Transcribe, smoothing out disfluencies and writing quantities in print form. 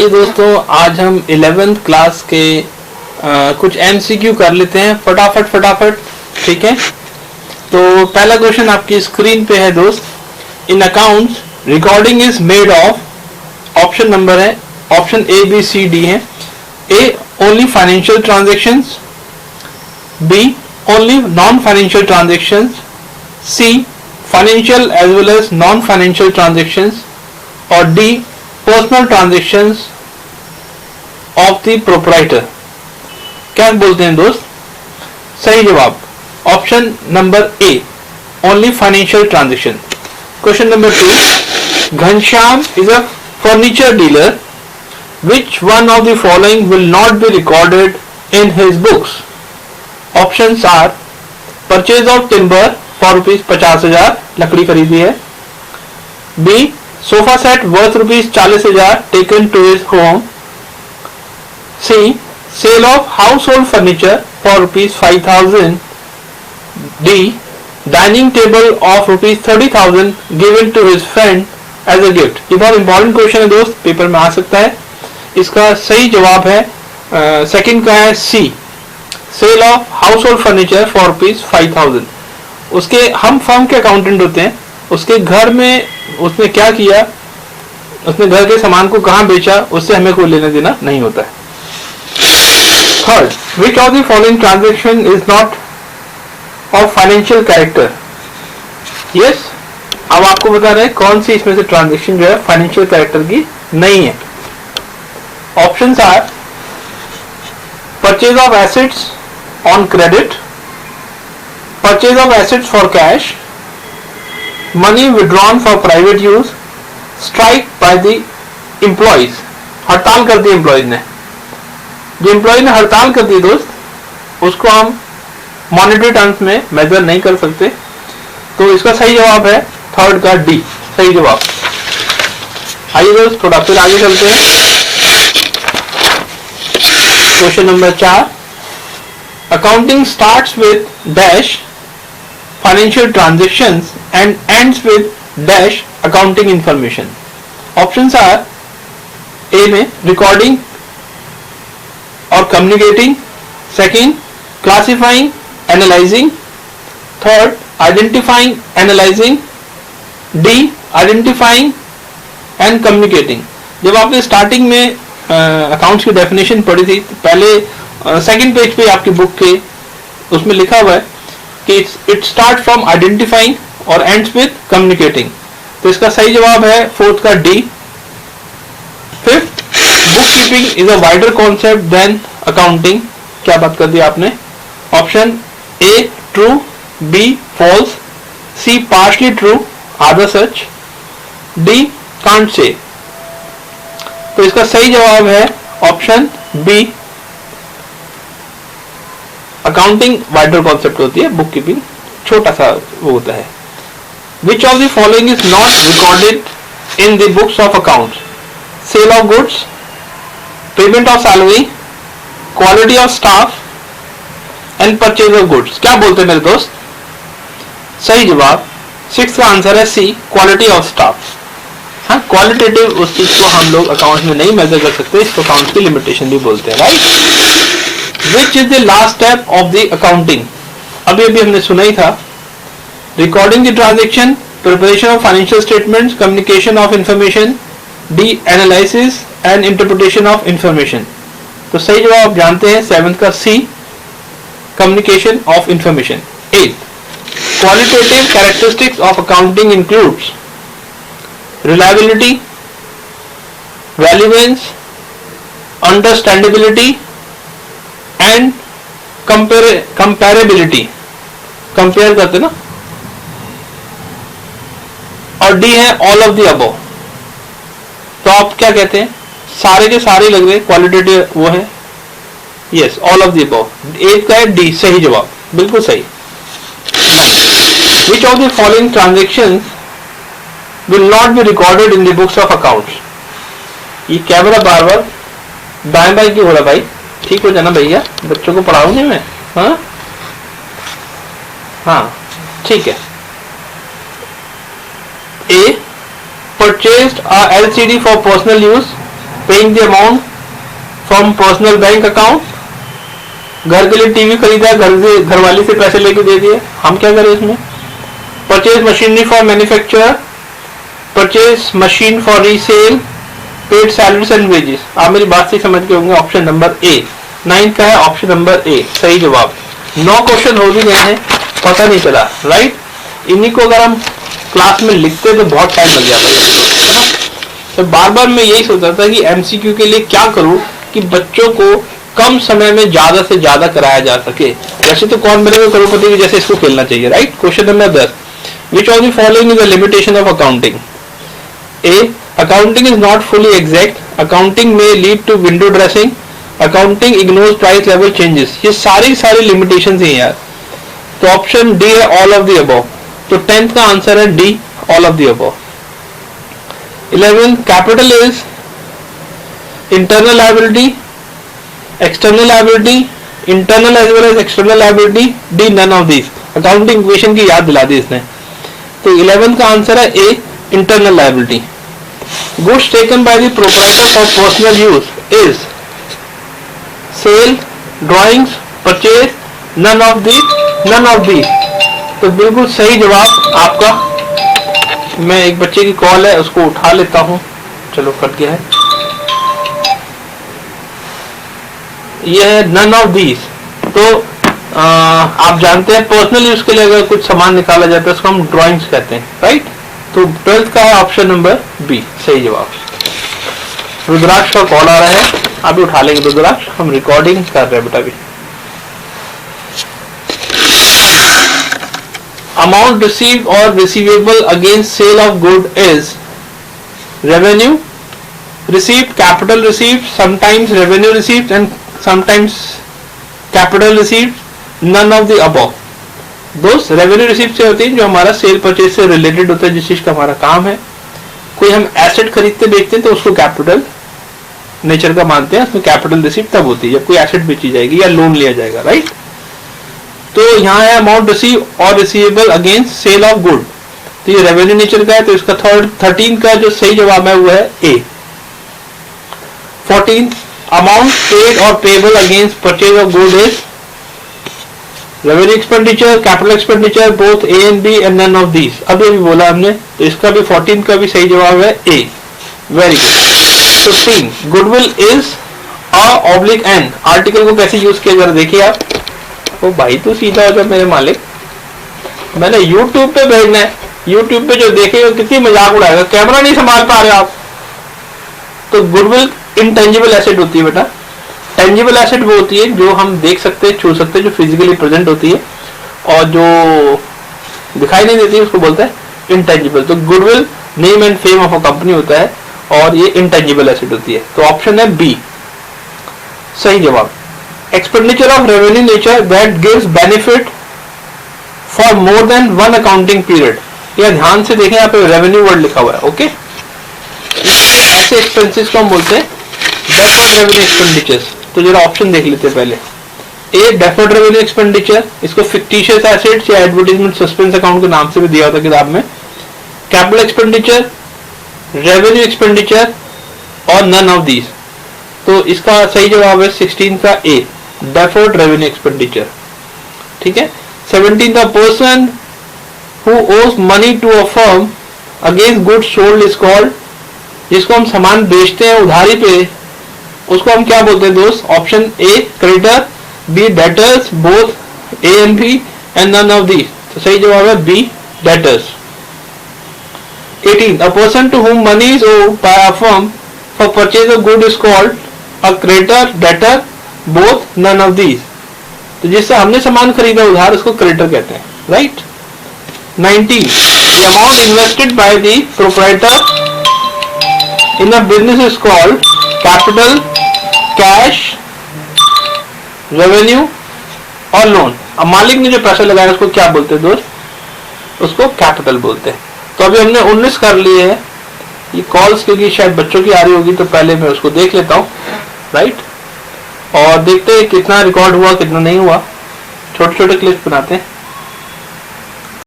चलिए दोस्तों, आज हम 11th क्लास के कुछ MCQ कर लेते हैं फटाफट। ठीक है, तो पहला क्वेश्चन आपकी स्क्रीन पे है दोस्त। In accounts recording is made of, option number है, option A B C D है। A only financial transactions, B only non financial transactions, C financial as well as non financial transactions, और D personal transactions of the proprietor. क्या बोलते हैं दोस्त? सही जवाब option number A only financial transaction. Question number 2, Ghanshyam is a furniture dealer, which one of the following will not be recorded in his books? Options are purchase of timber for ₹50,000, लकड़ी खरीदी है। B sofa set worth ₹40,000 taken to his home. C sale of household furniture for ₹5,000। D dining table of ₹30,000 given to his friend as a gift. ये बहुत important question है दोस्त, paper में आ सकता है। इसका सही जवाब है सेकंड का है C sale of household furniture for ₹5,000। उसके हम फर्म के अकाउंटेंट होते हैं, उसके घर में उसने क्या किया, उसने घर के सामान को कहां बेचा, उससे हमें कोई लेना देना नहीं होता है। Third, which of the following transaction is not of financial character? Yes, अब आपको बता रहे हैं कौन सी इसमें से ट्रांजेक्शन जो है फाइनेंशियल कैरेक्टर की नहीं है। Options are purchase of assets on credit, purchase of assets for cash, money withdrawn for private use, strike by the employees, हड़ताल कर दी एम्प्लॉइज ने। जो एम्प्लॉय ने हड़ताल कर दी दोस्त, उसको हम मॉनेटरी टर्म्स में मेजर नहीं कर सकते, तो इसका सही जवाब है थर्ड का D सही जवाब। आइए दोस्त थोड़ा फिर आगे चलते हैं। Question number 4, accounting starts with dash financial transactions and ends with dash accounting information. Options are A में recording और communicating, second classifying, analyzing, third identifying, analyzing, D identifying and communicating. जब आपने स्टार्टिंग में अकाउंट्स की definition पढ़ी थी, पहले second page पे आपकी बुक के उसमें लिखा हुआ है कि इट स्टार्ट फ्रॉम आइडेंटिफाइंग और एंड्स विद कम्युनिकेटिंग, तो इसका सही जवाब है फोर्थ का D। Fifth, bookkeeping is a wider concept than accounting. क्या बात कर दी आपने? Option A true, B false, C partially true, आधा सच, D कांट से। तो इसका सही जवाब है option B, accounting wider concept होती है, बुक कीपिंग छोटा सा वो होता है। Which of the following is not recorded in the books of accounts? Sale of goods, payment of salary, quality of staff and purchase of goods. क्या बोलते हैं मेरे दोस्त? सही जवाब 6 का आंसर है C क्वालिटी ऑफ स्टाफ। हाँ, क्वालिटेटिव उस चीज को हम लोग अकाउंट में नहीं मेजर कर सकते, इसको अकाउंट की लिमिटेशन भी बोलते हैं, right. Which is the last step of the accounting? अभी हमने सुना ही था, recording the transaction, preparation of financial statements, communication of information, D analysis and interpretation of information। तो सही जवाब आप जानते हैं 7th का C communication of information। 8th, qualitative characteristics of accounting includes reliability, relevance, understandability and comparability। Compare करते ना, और D है ऑल ऑफ द अबव। तो आप क्या कहते हैं? सारे के सारे लग रहे क्वालिटेटिव वो है, yes all of the above. एक का है D सही जवाब, बिल्कुल सही। विच of the following transactions will not be recorded in the books of accounts? ये कैमरा बार बार दाएं बाएं क्यों हो रहा भाई? ठीक हो जाना भैया, बच्चों को पढ़ाऊंगी मैं। हाँ ठीक है। A purchased a LCD for personal use paying the amount from personal bank account, घर के लिए टीवी खरीदा, घरवाली से पैसे लेके दे दिए, हम क्या करें इसमें? Purchase machinery for manufacture, purchase machine for resale, paid salaries and wages. आप मेरी बात से समझ के होंगे, ऑप्शन नंबर ए 9 का है, ऑप्शन नंबर ए सही जवाब। 9 क्वेश्चन हो भी गए हैं, पता नहीं चला, राइट। इन्हीं को अगर हम क्लास में लिखते तो बहुत टाइम लग जाता है ना। तो बार बार मैं यही सोचता था कि एमसीक्यू के लिए क्या करूं कि बच्चों को कम समय में ज्यादा से ज्यादा कराया जा सके। वैसे तो कौन बनेगा करोड़पति, जैसे इसको खेलना चाहिए, right. Question number 10, which of the following is the limitation of accounting? A, accounting is not fully exact, accounting may lead to window dressing, accounting ignores price level changes. ये सारी लिमिटेशंस हैं यार। तो ऑप्शन डी है all of the above. तो 10th का answer है D, all of the above. 11, capital is internal liability, external liability, internal as well as external liability, D none of this. Accounting equation की याद दिला दी इसने। तो 11th का आंसर है A, internal liability. Goods taken by the proprietor for personal use is sale, drawings, purchase, none of the. तो बिल्कुल सही जवाब आपका। मैं एक बच्चे की कॉल है, उसको उठा लेता हूं। चलो कट गया है। ये है नन ऑफ दीज। तो आप जानते हैं पर्सनल यूज के लिए अगर कुछ सामान निकाला जाता है उसको हम ड्राइंग्स कहते हैं, राइट। तो 12th का है ऑप्शन नंबर बी सही जवाब। रुद्राक्ष का कॉल आ रहा है, अभी उठा लेंगे रुद्राक्ष, हम रिकॉर्डिंग कर रहे हैं बेटा अभी। अमाउंट रिसीव और receivable against sale of good is revenue received, capital received, sometimes revenue received and sometimes capital received, none of the above. दोस्त रेवेन्यू रिसीव्ड से होती है जो हमारा सेल परचेज से रिलेटेड होता है, जिस चीज का हमारा काम है। कोई हम एसेट खरीदते बेचते हैं तो उसको कैपिटल नेचर का मानते हैं, उसमें कैपिटल रिसीव तब होती है जब कोई एसेट बेची जाएगी या लोन लिया जाएगा, राइट। तो यहाँ है अमाउंट रिसीव और receivable against sale of good, तो ये रेवेन्यू नेचर का है। तो इसका 13 का जो सही जवाब है वो है ए। 14, अमाउंट पेड और payable against purchase of good is revenue expenditure, capital expenditure, both A and B and none of these. अभी बोला हमने, तो इसका भी 14 का भी सही जवाब है A. Very good. 15, goodwill is a oblique an. Article को कैसे यूज किया जरा देखिए आप। ओ भाई तू सीधा हो जा मेरे मालिक, मैंने YouTube पे भेजना है। YouTube पे जो देखेगा कितनी मजाक उड़ाएगा, कैमरा नहीं संभाल पा रहे आप। तो गुडविल इनटेंजिबल एसेट होती है बेटा। टेंजिबल एसेट वो होती है जो हम देख सकते हैं, छू सकते हैं, जो फिजिकली प्रेजेंट होती है, और जो दिखाई नहीं देती है उसको बोलते हैं इनटेंजिबल। तो goodwill name and fame of a company होता है और ये इनटेंजिबल एसेट होती है। तो ऑप्शन है बी सही जवाब। Expenditure of revenue nature that gives benefit for more than one accounting period. यह ध्यान से देखें, यहाँ पे रेवेन्यू वर्ड लिखा हुआ है, ओके। ऐसे एक्सपेंसेस को हम बोलते हैं डेफर्ड रेवेन्यू एक्सपेंडिचर्स। तो जरा ऑप्शन देख लेते हैं पहले। ए, डेफर्ड रेवेन्यू एक्सपेंडिचर, इसको फिक्टिशियस एसेट्स या एडवर्टाइजमेंट सस्पेंस अकाउंट के नाम से भी दिया होता किताब में। कैपिटल एक्सपेंडिचर, रेवेन्यू एक्सपेंडिचर और नन ऑफ दीज। तो इसका सही जवाब है 16 का ए, डेफर्ड रेवेन्यू एक्सपेंडिचर, ठीक है। 17, the person who owes money to a firm against goods sold is called. जिसको हम सामान बेचते हैं उधारी पे, उसको हम क्या बोलते हैं दोस्त? Option A creditor, B debtors, both A and B and none of these. तो सही जवाब है B, debtors. 18, a person to whom money is owed by a firm for purchase of good is called a creditor, debtor, both, none of these। तो जिससे हमने सामान खरीदा उधार उसको क्रेडिटर कहते हैं, right. 19, the amount invested by the proprietor in a business is called capital, cash, revenue और लोन। अब मालिक ने जो पैसा लगाया उसको क्या बोलते हैं दोस्त? उसको कैपिटल बोलते हैं। तो अभी हमने 19 कर लिए हैं। ये कॉल्स क्योंकि शायद बच्चों की आ रही होगी तो पहले मैं उसको देख लेता हूँ, राइट। और देखते हैं कितना रिकॉर्ड हुआ कितना नहीं हुआ। छोटे छोटे क्लिप्स बनाते हैं।